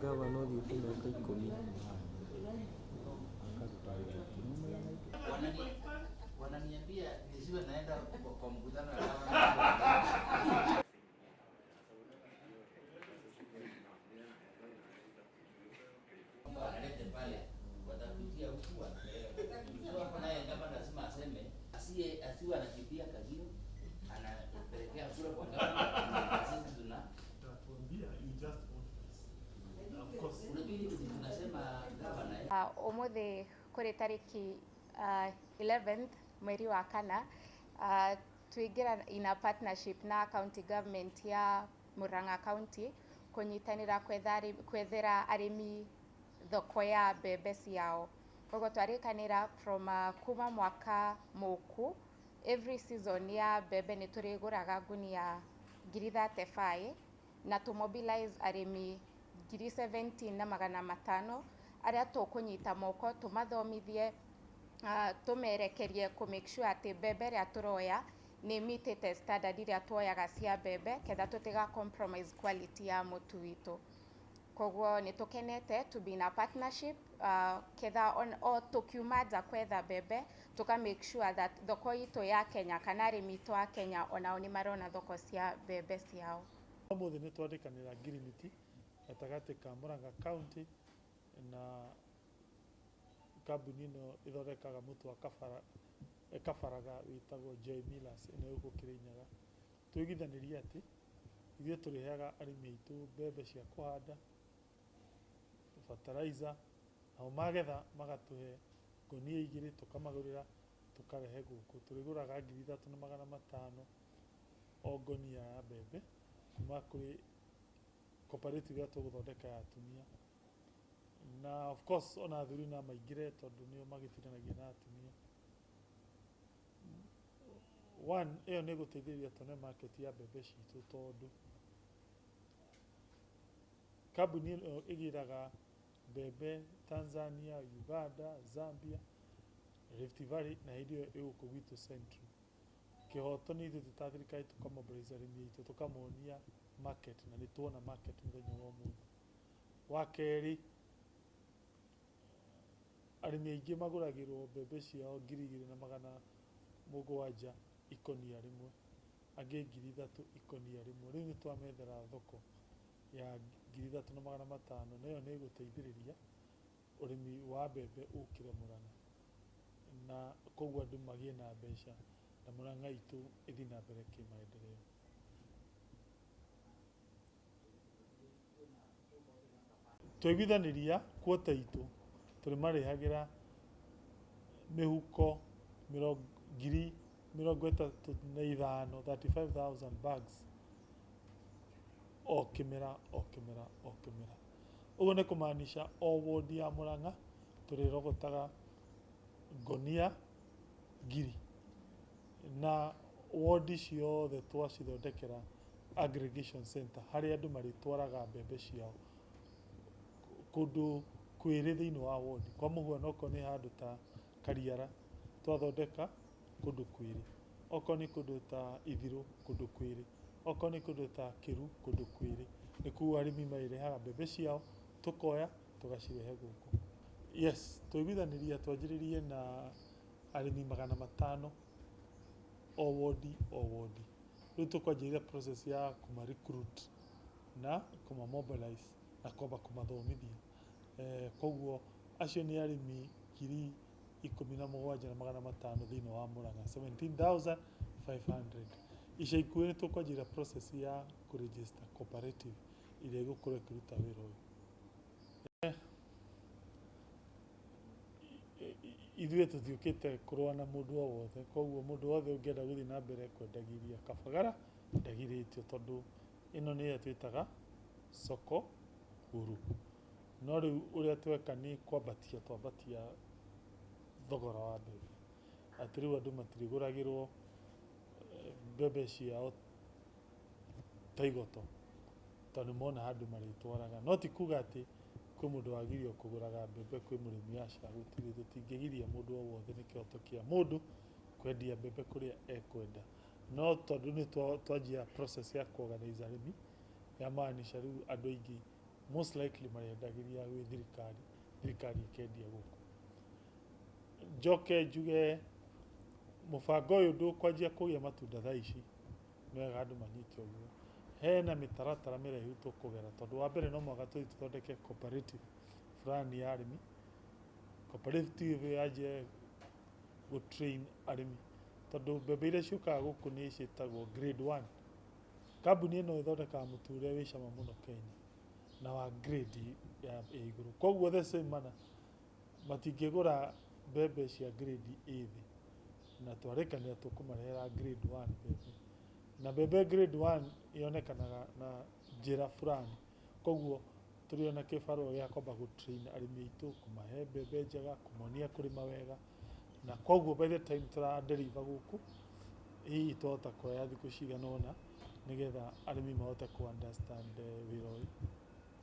gavana ũthiĩte mĩaka 10 wananiambia nisiwe naenda kwa mkutano na wanalete pale watakutia huku naye kama lazima aseme asiwe anakimbia kazini anapelekea kura kwa gavana. Sisi tunakuambia you just of course tunasema gavana umuthi kuri tariki 11th mweri wa kana tuingira in a partnership na county government ya Murang'a County kunyitanira kwethera arimi thoko ya mbembe ciao. Koguo twarikanira from kuma mwaka muku every season ya mbembe ni turiguraga gunia 35 na to mobilize arimi 17,500 aria tukunyita moko tumathomithie tumerekerie ku make sure ati mbembe iria turoya ni meetete standard iria tuoyaga cia mbembe ketha tutiga compromise quality ya mutu witu. Koguo ni tukenete to be in a partnership ketha o tukiumaja kwetha mbembe tuka make sure that thoko itu ya Kenya kana arimi itu a Kenya onao ni marona thoko cia mbembe ciao. Umuthi ni twandikanira agreement gatagati ka Murang'a County na kambuni ino ithondekaga mutu wa kabaraga witagwo Joy Millers ino guku Kirinyaga. Twigithanirie ati ithuĩ tũrĩheaga arĩmi aitũ mbembe cia kũhanda, fertilizer, nao magetha magatũhe ngũnia 2 tũkamagũrĩra tũkarehe gũkũ. Tũrĩgũraga 3,500 o ngũnia ya mbembe kuma kũrĩ cooperative ya tũgũthondeka ya atumia. Na of course ona athuri na maingĩre tondũ nĩo magĩtinanagia na atumia. One, ĩyo nĩ gũteithĩrĩria tuone market ya mbembe citũ tondũ kambuni ĩno ĩgĩraga mbembe Tanzania, Uganda, Zambia, Rift Valley na hĩndĩ ĩyo ĩgũkũ gwitũ Central. Kĩhoto nĩ ithuĩ ta thirikari tũkamobilize arĩmi aitũ tũkamonia market na nĩ tuona market mũthenya wa ũmũthĩ. Wa kerĩ, arĩmi aingĩ magũragĩrwo mbembe ciao 2,700 ikonia rĩmwe, angĩ 3,000 ikonia rĩmwe. Rĩu nĩ twamethera thoko ya 3,500 na ĩyo nĩ ĩgũteithĩrĩria ũrĩmi wa mbembe ũkĩre Murang'a na koguo andũ magĩe na mbeca na Murang'a itũ ĩthiĩ na mbere kĩmaendeleo. Twiguithaniria quota itũ tũrĩmarĩhagĩra mĩhuko 35,000 bags o kĩmera. Ũguo nĩ kũmaanisha o ward ya Murang'a tũrĩrogotaga ngũnia 1,000 na ward ciothe twacithondekera aggregation center harĩa andũ marĩtwaraga mbembe ciao kũndũ kwĩrĩ thĩinĩ wa ward. Kwa mũhuano okorwo nĩ handũ ta Kariara twathondeka kũndũ kwĩrĩ, okorwo nĩ kũndũ ta Ithirũ kũndũ kwĩrĩ, okorwo nĩ kũndũ ta Kĩru kũndũ kwĩrĩ. Nĩ kuga arĩmi marĩrehaga mbembe ciao tũkoya tũgacirehe gũkũ. Yes, twiguithanirie twanjĩrĩrie na arĩmi 500 o ward. Rĩu tũkwanjĩrĩria process ya kuma recruit na kuma mobilize na kwamba kumathomithia. Koguo acio nĩ arĩmi 17,500 thĩinĩ wa Murang'a, 17,500. Ica ikuhĩ nĩ tũkwanjĩrĩria process ya kũregister cooperative iria igũkorwo ikĩruta wĩra ũyũ. Ithuĩ tũtiũkĩte kũrũa na mũndũ o wothe, koguo mũndũ wothe ũngĩenda gũthiĩ na mbere kwendagĩria kabagara ndagirĩtio tondũ ĩno nĩyo twĩtaga soko huru. No rĩu ũrĩa tweka nĩ twambatia thogora wa mbembe. Atĩ rĩu andũ matirĩgũragĩrwo mbembe ciao ta igoto tondũ mona handũ marĩtwaraga. No ti kuga atĩ kwĩ mũndũ wagĩrĩirwo kũgũraga mbembe kwĩ mũrĩmi acagũrire. Tũtingĩgiria mũndũ o wothe, nĩ kĩhoto kĩa mũndũ kwendia mbembe kũrĩa ekwenda. No tondũ nĩ twanjia process ya kũ organize arĩmi, yamaanisha rĩu andũ aingĩ most likely mariendagiria gwĩ thirikari ikendia gũkũ. Njoke njuge mũbango ũyũ ndũkwanjia kũgĩa matunda thaa ici, nĩ wega andũ manyite ũguo. Hena mĩtaratara mĩraihu tũkũgera, tondũ wa mbere no mũhaka tũthiĩ tũthondeke cooperative fulani ya arĩmi. Cooperative yanjie gũ-train arĩmi, tondũ mbembe iria ciũkaga gũkũ nĩ ciĩtagwo grade 1. Kambuni ĩno ĩthondekaga mũtu ũrĩa wĩ cama mũno Kenya na wa grade ya igũrũ. Koguo the same manner matingĩgũra mbembe cia grade A thĩ, na twarĩkanĩra tũkũmarehera grade 1 mbembe. Na mbembe grade 1 yonekanaga na njĩra fulani. Koguo tũrĩ ona kĩbarũa gĩa kwamba gũ-train arĩmi aitũ, kũmahe mbembe njega, kũmonia kũrĩma wega, na koguo by the time tũra-deliver gũkũ, hihi twahota kuoya thikũ cigana ũna nĩgetha arĩmi mahote kũ understand wĩra ũyũ.